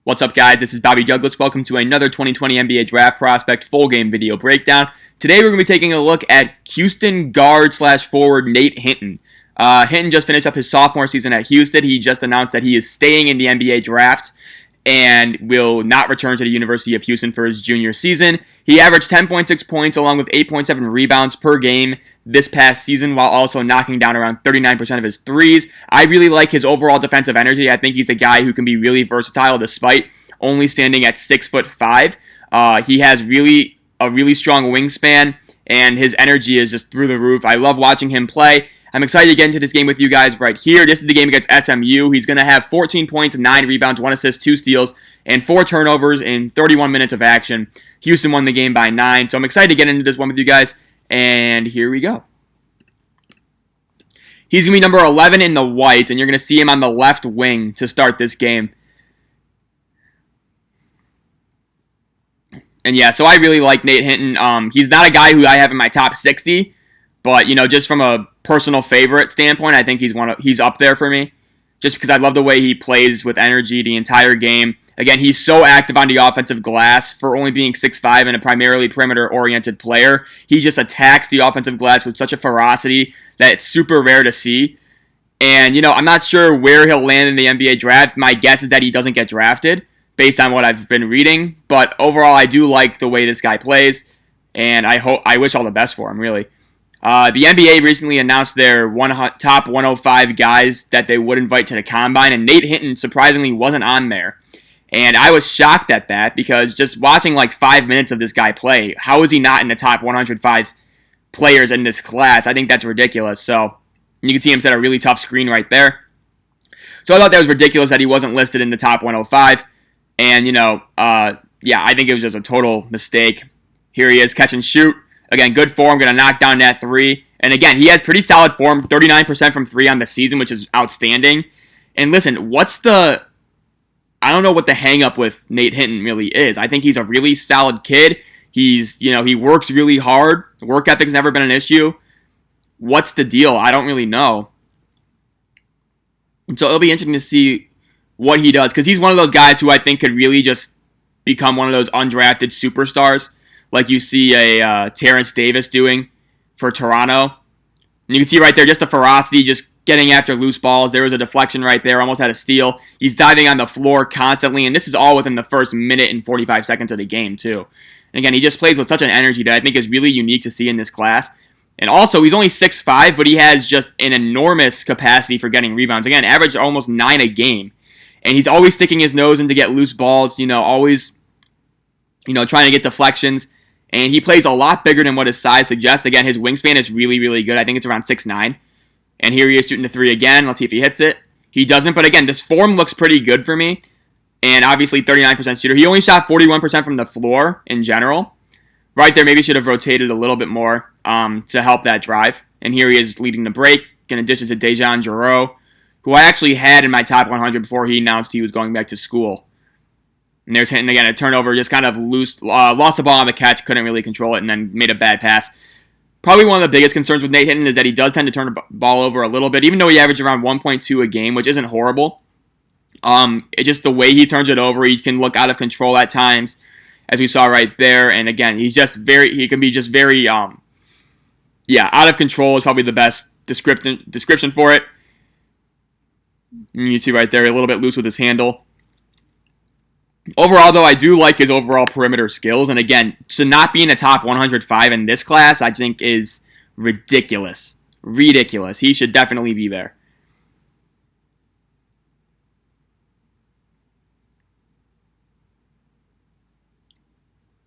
What's up, guys? This is Bobby Douglas. Welcome to another 2020 NBA Draft Prospect full game video breakdown. Today we're going to be taking a look at Houston guard / forward Nate Hinton. Hinton just finished up his sophomore season at Houston. He just announced that he is staying in the NBA draft and will not return to the University of Houston for his junior season. He averaged 10.6 points along with 8.7 rebounds per game this past season, while also knocking down around 39% of his threes. I really like his overall defensive energy. I think he's a guy who can be really versatile despite only standing at 6'5". He has a really strong wingspan, and his energy is just through the roof. I love watching him play. I'm excited to get into this game with you guys right here. This is the game against SMU. He's going to have 14 points, 9 rebounds, 1 assist, 2 steals, and 4 turnovers in 31 minutes of action. Houston won the game by 9, so I'm excited to get into this one with you guys, and here we go. He's going to be number 11 in the white, and you're going to see him on the left wing to start this game. And yeah, so I really like Nate Hinton. He's not a guy who I have in my top 60, but just from a personal favorite standpoint, I think he's up there for me. Just because I love the way he plays with energy the entire game. Again, he's so active on the offensive glass for only being 6'5" and a primarily perimeter-oriented player. He just attacks the offensive glass with such a ferocity that it's super rare to see. And, I'm not sure where he'll land in the NBA draft. My guess is that he doesn't get drafted based on what I've been reading. But overall, I do like the way this guy plays, and I wish all the best for him, really. The NBA recently announced their top 105 guys that they would invite to the Combine, and Nate Hinton surprisingly wasn't on there. And I was shocked at that because just watching like 5 minutes of this guy play, how is he not in the top 105 players in this class? I think that's ridiculous. So you can see him set a really tough screen right there. So I thought that was ridiculous that he wasn't listed in the top 105. And, I think it was just a total mistake. Here he is, catch and shoot. Again, good form, going to knock down that 3. And again, he has pretty solid form, 39% from 3 on the season, which is outstanding. And listen, I don't know what the hang-up with Nate Hinton really is. I think he's a really solid kid. He works really hard. Work ethic's never been an issue. What's the deal? I don't really know. And so it'll be interesting to see what he does, because he's one of those guys who I think could really just become one of those undrafted superstars, like you see a Terrence Davis doing for Toronto. And you can see right there just the ferocity, just getting after loose balls. There was a deflection right there, almost had a steal. He's diving on the floor constantly, and this is all within the first minute and 45 seconds of the game, too. And again, he just plays with such an energy that I think is really unique to see in this class. And also, he's only 6'5", but he has just an enormous capacity for getting rebounds. Again, average almost 9 a game. And he's always sticking his nose in to get loose balls, always, trying to get deflections. And he plays a lot bigger than what his size suggests. Again, his wingspan is really, really good. I think it's around 6'9". And here he is shooting the 3 again. Let's see if he hits it. He doesn't, but again, this form looks pretty good for me. And obviously 39% shooter. He only shot 41% from the floor in general. Right there, maybe should have rotated a little bit more to help that drive. And here he is leading the break. Going to dish it to Dejan Jarreau, who I actually had in my top 100 before he announced he was going back to school. And there's Hinton again, a turnover, just kind of loose, lost the ball on the catch, couldn't really control it, and then made a bad pass. Probably one of the biggest concerns with Nate Hinton is that he does tend to turn the ball over a little bit, even though he averaged around 1.2 a game, which isn't horrible. It's just the way he turns it over, he can look out of control at times, as we saw right there. And again, he can be just very, out of control is probably the best description for it. And you see right there, a little bit loose with his handle. Overall, though, I do like his overall perimeter skills. And again, to not be in the top 105 in this class, I think is ridiculous. Ridiculous. He should definitely be there.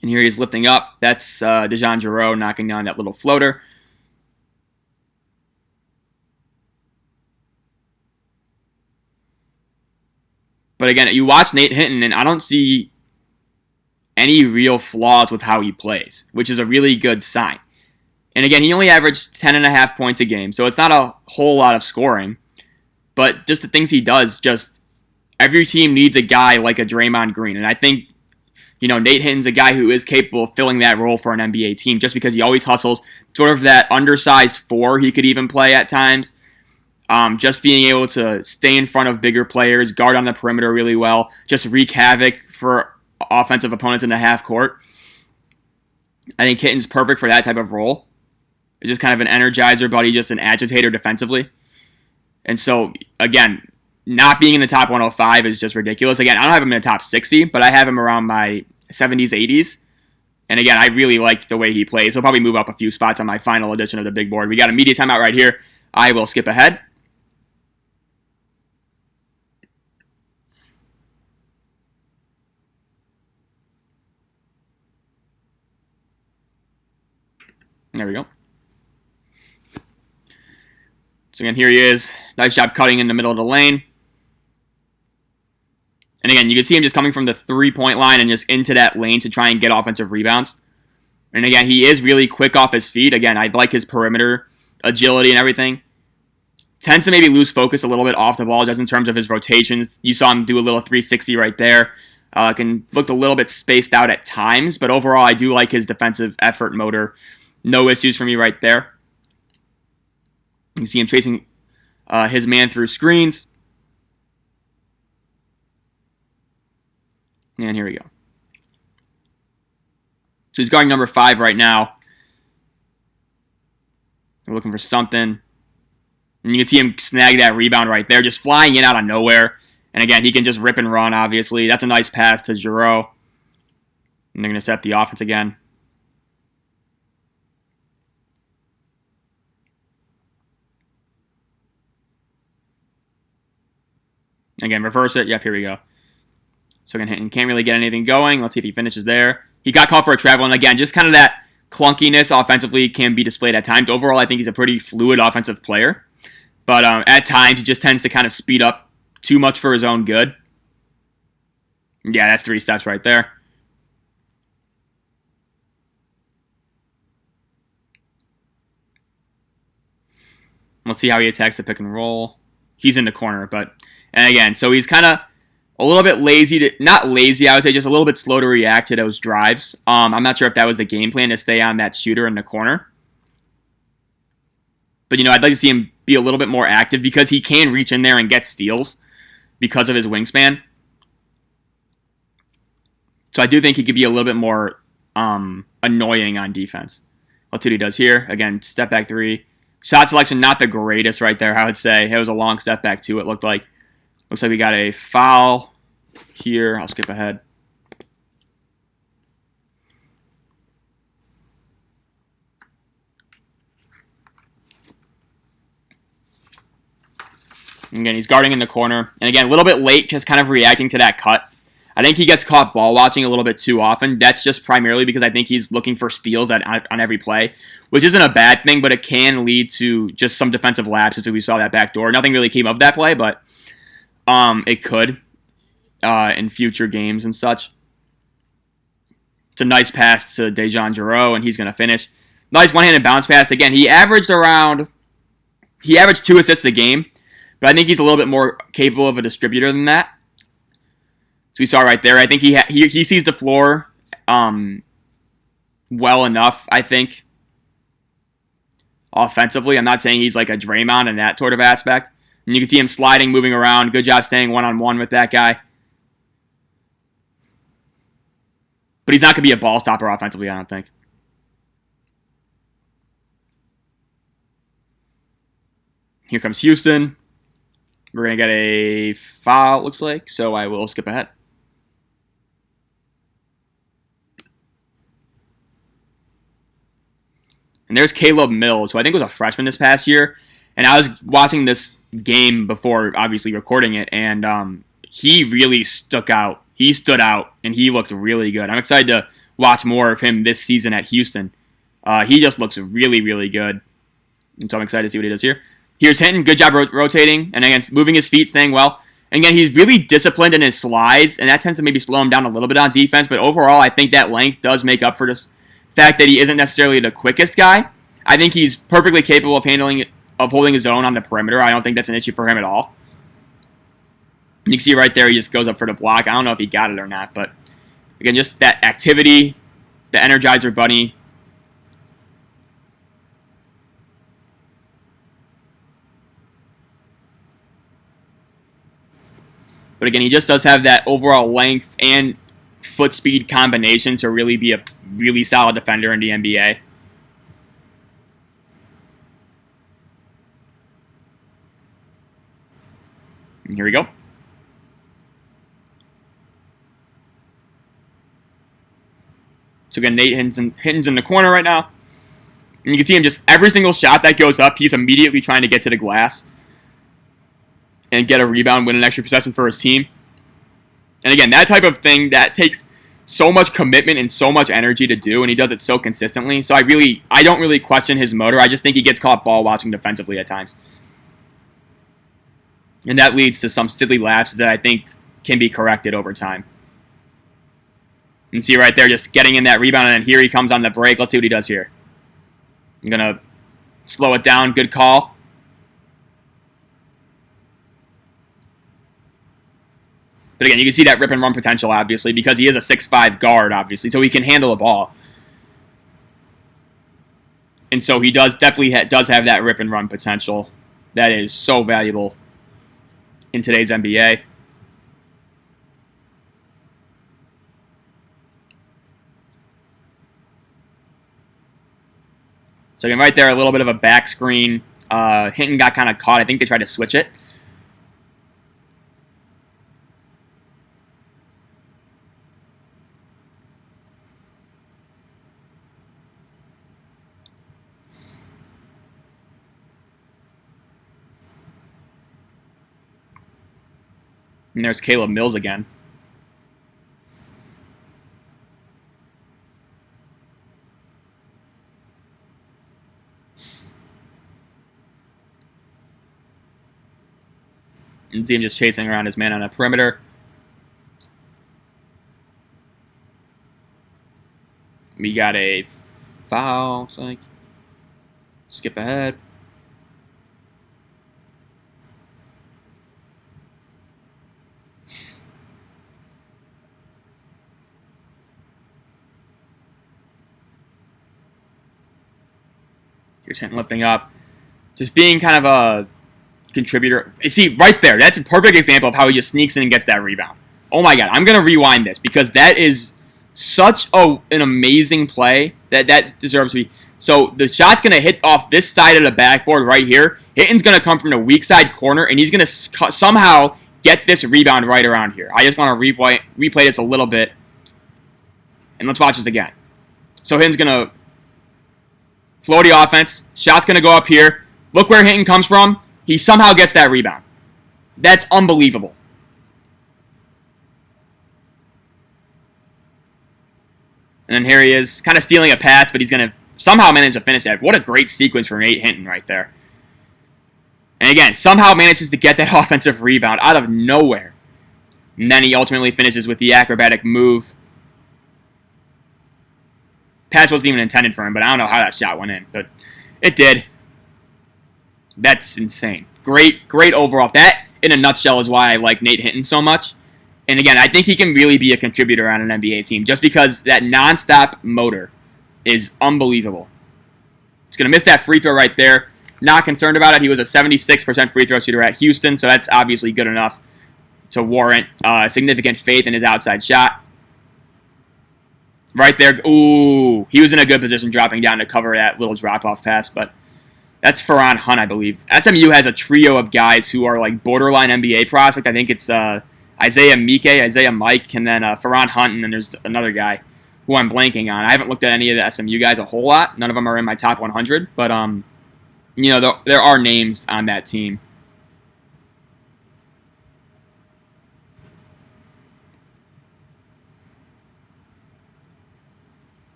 And here he is lifting up. That's Dejan Jarreau knocking down that little floater. But again, you watch Nate Hinton, and I don't see any real flaws with how he plays, which is a really good sign. And again, he only averaged 10.5 points a game, so it's not a whole lot of scoring. But just the things he does, just every team needs a guy like a Draymond Green. And I think, Nate Hinton's a guy who is capable of filling that role for an NBA team just because he always hustles. Sort of that undersized 4 he could even play at times. Just being able to stay in front of bigger players, guard on the perimeter really well, just wreak havoc for offensive opponents in the half court. I think Hinton's perfect for that type of role. He's just kind of an energizer, but he's just an agitator defensively. And so, again, not being in the top 105 is just ridiculous. Again, I don't have him in the top 60, but I have him around my 70s, 80s. And again, I really like the way he plays. He'll probably move up a few spots on my final edition of the big board. We got a media timeout right here. I will skip ahead. There we go. So again, here he is. Nice job cutting in the middle of the lane. And again, you can see him just coming from the three-point line and just into that lane to try and get offensive rebounds. And again, he is really quick off his feet. Again, I like his perimeter agility and everything. Tends to maybe lose focus a little bit off the ball just in terms of his rotations. You saw him do a little 360 right there. Can look a little bit spaced out at times, but overall, I do like his defensive effort motor. No issues for me right there. You can see him chasing his man through screens. And here we go. So he's guarding number 5 right now. We're looking for something. And you can see him snag that rebound right there, just flying in out of nowhere. And again, he can just rip and run, obviously. That's a nice pass to Giroux. And they're going to set the offense again. Again, reverse it. Yep, here we go. So again, Hinton can't really get anything going. Let's see if he finishes there. He got called for a travel, and again, just kind of that clunkiness offensively can be displayed at times. Overall, I think he's a pretty fluid offensive player. But at times, he just tends to kind of speed up too much for his own good. Yeah, that's 3 steps right there. Let's see how he attacks the pick and roll. He's in the corner, but... And again, so he's kind of a little bit lazy. Not lazy, I would say, just a little bit slow to react to those drives. I'm not sure if that was the game plan to stay on that shooter in the corner. But, I'd like to see him be a little bit more active because he can reach in there and get steals because of his wingspan. So I do think he could be a little bit more annoying on defense. Let's see what he does here. Again, step back 3. Shot selection, not the greatest right there, I would say. It was a long step back, too, it looked like. Looks like we got a foul here. I'll skip ahead. And again, he's guarding in the corner. And again, a little bit late, just kind of reacting to that cut. I think he gets caught ball watching a little bit too often. That's just primarily because I think he's looking for steals on every play, which isn't a bad thing, but it can lead to just some defensive lapses. As we saw that back door. Nothing really came of that play, but it could in future games and such. It's a nice pass to Dejan Giroux, and he's going to finish. Nice one-handed bounce pass. Again, he averaged 2 assists a game, but I think he's a little bit more capable of a distributor than that. So we saw right there. I think he sees the floor well enough, I think, offensively. I'm not saying he's like a Draymond in that sort of aspect. And you can see him sliding, moving around. Good job staying one-on-one with that guy. But he's not going to be a ball stopper offensively, I don't think. Here comes Houston. We're going to get a foul, it looks like. So I will skip ahead. And there's Caleb Mills, who I think was a freshman this past year. And I was watching this game before, obviously, recording it, and he really stuck out. He stood out, and he looked really good. I'm excited to watch more of him this season at Houston. He just looks really, really good. And so I'm excited to see what he does here. Here's Hinton. Good job rotating, and again, moving his feet, staying well. And again, he's really disciplined in his slides, and that tends to maybe slow him down a little bit on defense, but overall, I think that length does make up for this fact that he isn't necessarily the quickest guy. I think he's perfectly capable of holding his own on the perimeter. I don't think that's an issue for him at all. You can see right there, he just goes up for the block. I don't know if he got it or not, but again, just that activity, the Energizer bunny. But again, he just does have that overall length and foot speed combination to really be a really solid defender in the NBA. And here we go. So again, Nate Hinton's in the corner right now. And you can see him just every single shot that goes up, he's immediately trying to get to the glass and get a rebound, win an extra possession for his team. And again, that type of thing, that takes so much commitment and so much energy to do, and he does it so consistently. So I don't really question his motor. I just think he gets caught ball watching defensively at times. And that leads to some silly lapses that I think can be corrected over time. You can see right there, just getting in that rebound, and then here he comes on the break. Let's see what he does here. I'm going to slow it down. Good call. But again, you can see that rip and run potential, obviously, because he is a 6'5 guard, obviously, so he can handle the ball. And so he definitely does have that rip and run potential that is so valuable in today's NBA. So again, right there, a little bit of a back screen. Hinton got kind of caught. I think they tried to switch it. And there's Caleb Mills again. And see him just chasing around his man on the perimeter. We got a foul, looks like. Skip ahead. Here's Hinton lifting up. Just being kind of a contributor. You see, right there, that's a perfect example of how he just sneaks in and gets that rebound. Oh my god, I'm going to rewind this because that is such an amazing play that deserves to be. So the shot's going to hit off this side of the backboard right here. Hinton's going to come from the weak side corner, and he's going to somehow get this rebound right around here. I just want to replay this a little bit, and let's watch this again. So Hinton's going to flow the offense. Shot's going to go up here. Look where Hinton comes from. He somehow gets that rebound. That's unbelievable. And then here he is, kind of stealing a pass, but he's going to somehow manage to finish that. What a great sequence for Nate Hinton right there. And again, somehow manages to get that offensive rebound out of nowhere. And then he ultimately finishes with the acrobatic move. Pass wasn't even intended for him, but I don't know how that shot went in. But it did. That's insane. Great overall. That, in a nutshell, is why I like Nate Hinton so much. And again, I think he can really be a contributor on an NBA team just because that nonstop motor is unbelievable. He's going to miss that free throw right there. Not concerned about it. He was a 76% free throw shooter at Houston, so that's obviously good enough to warrant significant faith in his outside shot. Right there. Ooh, he was in a good position dropping down to cover that little drop-off pass, but that's Farhan Hunt, I believe. SMU has a trio of guys who are like borderline NBA prospect. I think it's Isaiah Mike, and then Farhan Hunt, and then there's another guy who I'm blanking on. I haven't looked at any of the SMU guys a whole lot. None of them are in my top 100, but you know, there are names on that team.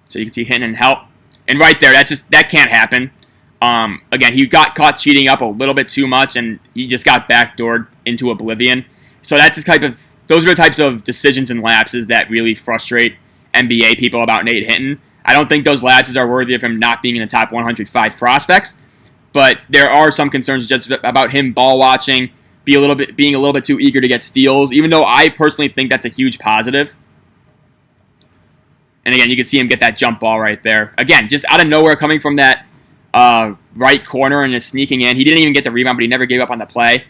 So you can see Hinton help. And right there, that can't happen. Again, he got caught cheating up a little bit too much, and he just got backdoored into oblivion. So those are the types of decisions and lapses that really frustrate NBA people about Nate Hinton. I don't think those lapses are worthy of him not being in the top 105 prospects, but there are some concerns just about him ball watching, being a little bit too eager to get steals, even though I personally think that's a huge positive. And again, you can see him get that jump ball right there. Again, just out of nowhere, coming from that right corner and just sneaking in. He didn't even get the rebound, but he never gave up on the play.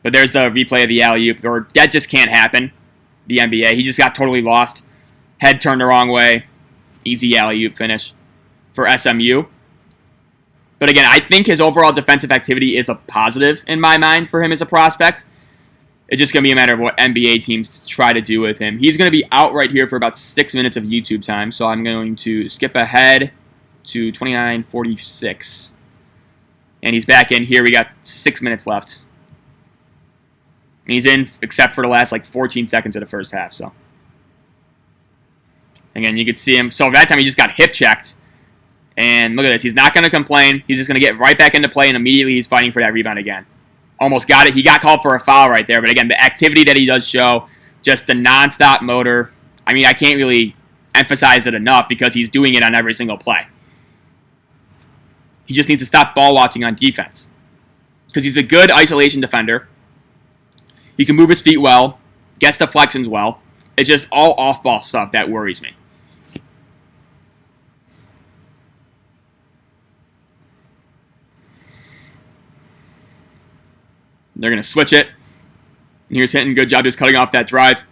But there's the replay of the alley-oop, or that just can't happen. The NBA, he just got totally lost. Head turned the wrong way. Easy alley-oop finish for SMU. But again, I think his overall defensive activity is a positive in my mind for him as a prospect. It's just going to be a matter of what NBA teams try to do with him. He's going to be out right here for about 6 minutes of YouTube time, so I'm going to skip ahead to 29:46. And he's back in here. We got 6 minutes left. And he's in except for the last 14 seconds of the first half. So again, you could see him. So that time he just got hip checked. And look at this. He's not going to complain. He's just going to get right back into play, and immediately he's fighting for that rebound again. Almost got it. He got called for a foul right there. But again, the activity that he does show, just the nonstop motor. I mean, I can't really emphasize it enough because he's doing it on every single play. He just needs to stop ball watching on defense. Because he's a good isolation defender. He can move his feet well. Gets deflections well. It's just all off-ball stuff that worries me. They're going to switch it. And here's Hinton. Good job just cutting off that drive.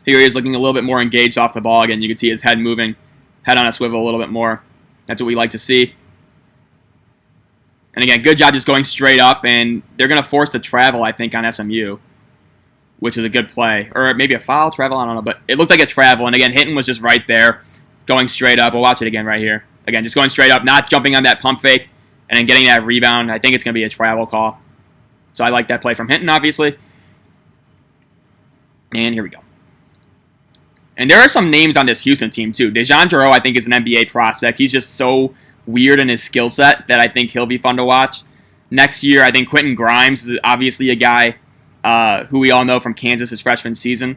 Here he is looking a little bit more engaged off the ball. Again, you can see his head moving. Head on a swivel a little bit more. That's what we like to see. And again, good job just going straight up. And they're going to force the travel, I think, on SMU. Which is a good play. Or maybe a foul travel, I don't know. But it looked like a travel. And again, Hinton was just right there. Going straight up. We'll watch it again right here. Again, just going straight up, not jumping on that pump fake, and then getting that rebound. I think it's going to be a travel call. So I like that play from Hinton, obviously. And here we go. And there are some names on this Houston team, too. Dejan Jarreau, I think, is an NBA prospect. He's just so weird in his skill set that I think he'll be fun to watch. Next year, I think Quentin Grimes is obviously a guy who we all know from Kansas his freshman season.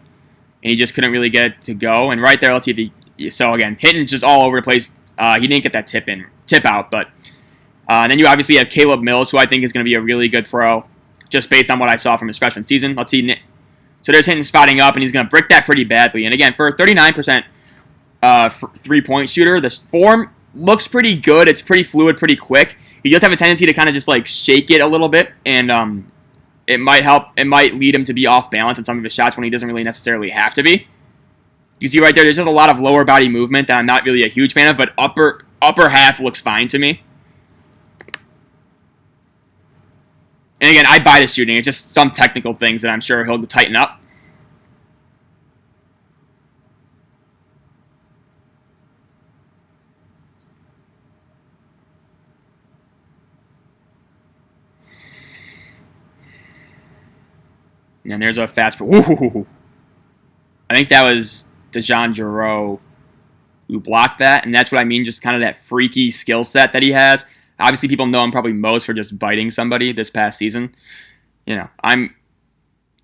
And he just couldn't really get it to go. And right there, let's see if he... So, again, Hinton's just all over the place. He didn't get that tip out, but then you obviously have Caleb Mills, who I think is going to be a really good pro, just based on what I saw from his freshman season. Let's see. So there's Hinton spotting up, and he's going to brick that pretty badly. And again, for a 39% three-point shooter, the form looks pretty good. It's pretty fluid, pretty quick. He does have a tendency to kind of just shake it a little bit, and it might help. It might lead him to be off balance on some of his shots when he doesn't really necessarily have to be. You see right there, there's just a lot of lower body movement that I'm not really a huge fan of, but upper half looks fine to me. And again, I buy the shooting. It's just some technical things that I'm sure he'll tighten up. And there's a fast... Woo! I think that was Dejan Jarreau who blocked that, and that's what I mean, just kind of that freaky skill set that he has. Obviously, people know him probably most for just biting somebody this past season. I'm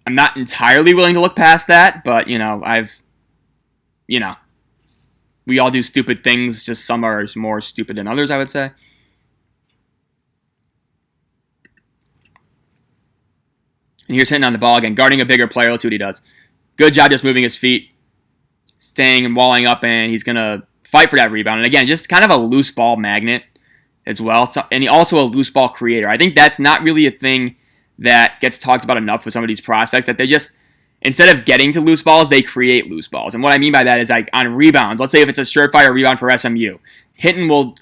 not entirely willing to look past that, but, we all do stupid things, just some are more stupid than others, I would say. And here's Hinton on the ball again, guarding a bigger player. Let's see what he does. Good job just moving his feet, staying and walling up, and he's going to fight for that rebound. And again, just kind of a loose ball magnet as well. So, and also a loose ball creator. I think that's not really a thing that gets talked about enough with some of these prospects, that they just, instead of getting to loose balls, they create loose balls. And what I mean by that is on rebounds, let's say if it's a surefire rebound for SMU, Hinton will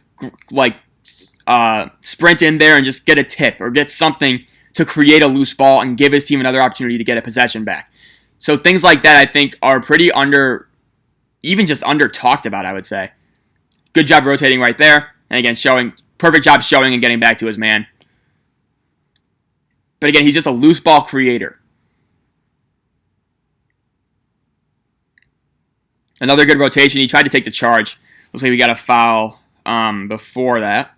sprint in there and just get a tip or get something to create a loose ball and give his team another opportunity to get a possession back. So things like that, I think, are pretty under talked about, I would say. Good job rotating right there. And again, perfect job showing and getting back to his man. But again, he's just a loose ball creator. Another good rotation. He tried to take the charge. Looks like we got a foul before that.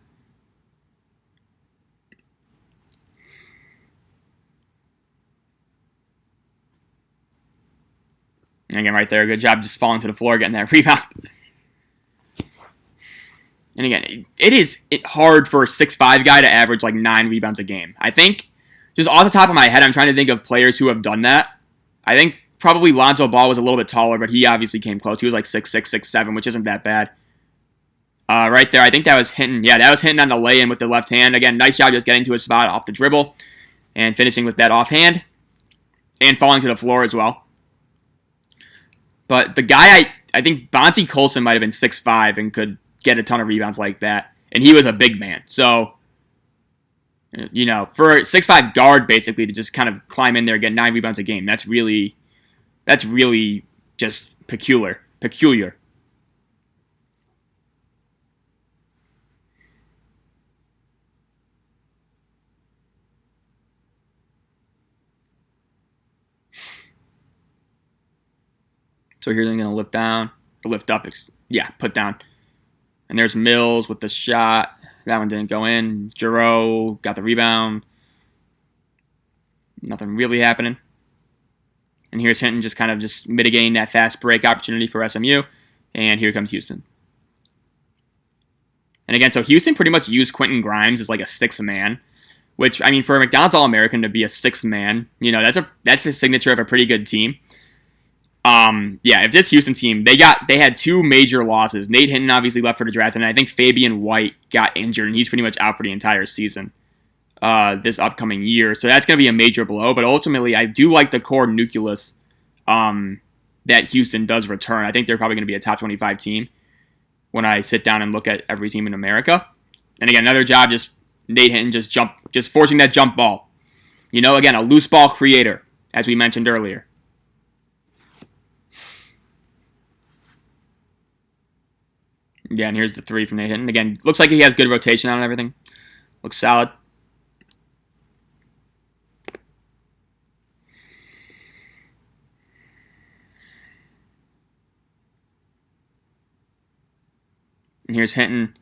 And again, right there, good job just falling to the floor, getting that rebound. And again, it is hard for a 6'5" guy to average 9 rebounds a game. I think, just off the top of my head, I'm trying to think of players who have done that. I think probably Lonzo Ball was a little bit taller, but he obviously came close. He was 6'6", 6'7", which isn't that bad. Right there, I think that was Hinton. Yeah, that was Hinton on the lay-in with the left hand. Again, nice job just getting to a spot off the dribble and finishing with that offhand and falling to the floor as well. But the guy, I think Bonzi Colson might have been 6'5" and could get a ton of rebounds like that. And he was a big man. So, you know, for a 6'5" guard, basically, to just kind of climb in there and get 9 rebounds a game, that's really just peculiar. So here's going to lift down, lift up, put down. And there's Mills with the shot. That one didn't go in. Giroux got the rebound. Nothing really happening. And here's Hinton just kind of just mitigating that fast break opportunity for SMU. And here comes Houston. And again, so Houston pretty much used Quentin Grimes as like a sixth man. Which, I mean, for a McDonald's All-American to be a sixth man, you know, that's a signature of a pretty good team. If this Houston team, they had 2 major losses. Nate Hinton obviously left for the draft, and I think Fabian White got injured, and he's pretty much out for the entire season this upcoming year. So that's going to be a major blow, but ultimately I do like the core nucleus that Houston does return. I think they're probably going to be a top 25 team when I sit down and look at every team in America. And again, another job, just Nate Hinton just forcing that jump ball. You know, again, a loose ball creator, as we mentioned earlier. Yeah, and here's the 3 from Nate Hinton. Again, looks like he has good rotation on everything. Looks solid. And here's Hinton.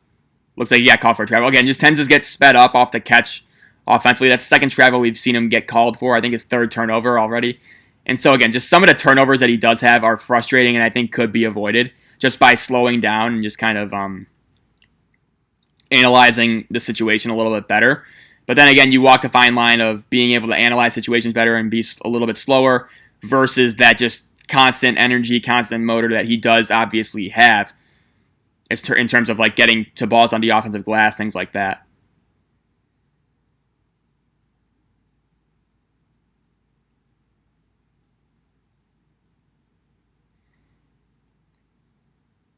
Looks like he got called for a travel. Again, just tends to get sped up off the catch offensively. That's the second travel we've seen him get called for. I think his 3rd turnover already. And so, again, just some of the turnovers that he does have are frustrating and I think could be avoided just by slowing down and just kind of analyzing the situation a little bit better. But then again, you walk the fine line of being able to analyze situations better and be a little bit slower versus that just constant energy, constant motor that he does obviously have in terms of like getting to balls on the offensive glass, things like that.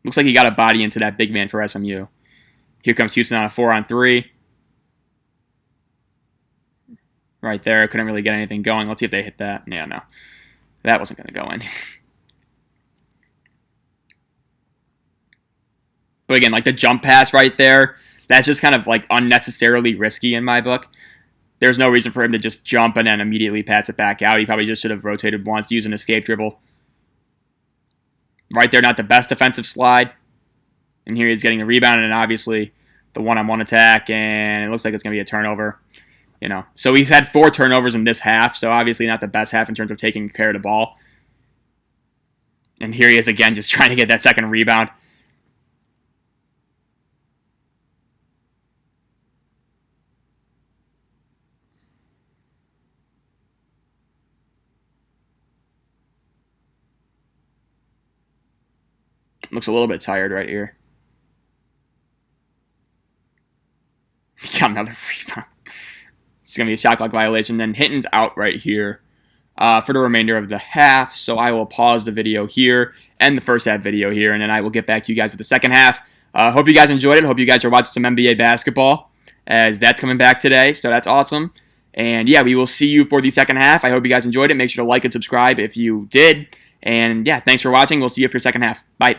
Looks like he got a body into that big man for SMU. Here comes Houston on a 4-on-3. Right there. Couldn't really get anything going. Let's see if they hit that. Yeah, no. That wasn't going to go in. But again, like the jump pass right there, that's just kind of like unnecessarily risky in my book. There's no reason for him to just jump and then immediately pass it back out. He probably just should have rotated once, used an escape dribble. Right there, not the best defensive slide. And here he's getting a rebound and obviously the one-on-one attack, and it looks like it's going to be a turnover. You know, so he's had 4 turnovers in this half, so obviously not the best half in terms of taking care of the ball. And here he is again, just trying to get that second rebound. Looks a little bit tired right here. He got another rebound. It's going to be a shot clock violation. Then Hinton's out right here for the remainder of the half. So I will pause the video here and the first half video here, and then I will get back to you guys with the second half. Hope you guys enjoyed it. Hope you guys are watching some NBA basketball as that's coming back today. So that's awesome. And yeah, we will see you for the second half. I hope you guys enjoyed it. Make sure to like and subscribe if you did. And yeah, thanks for watching. We'll see you for the second half. Bye.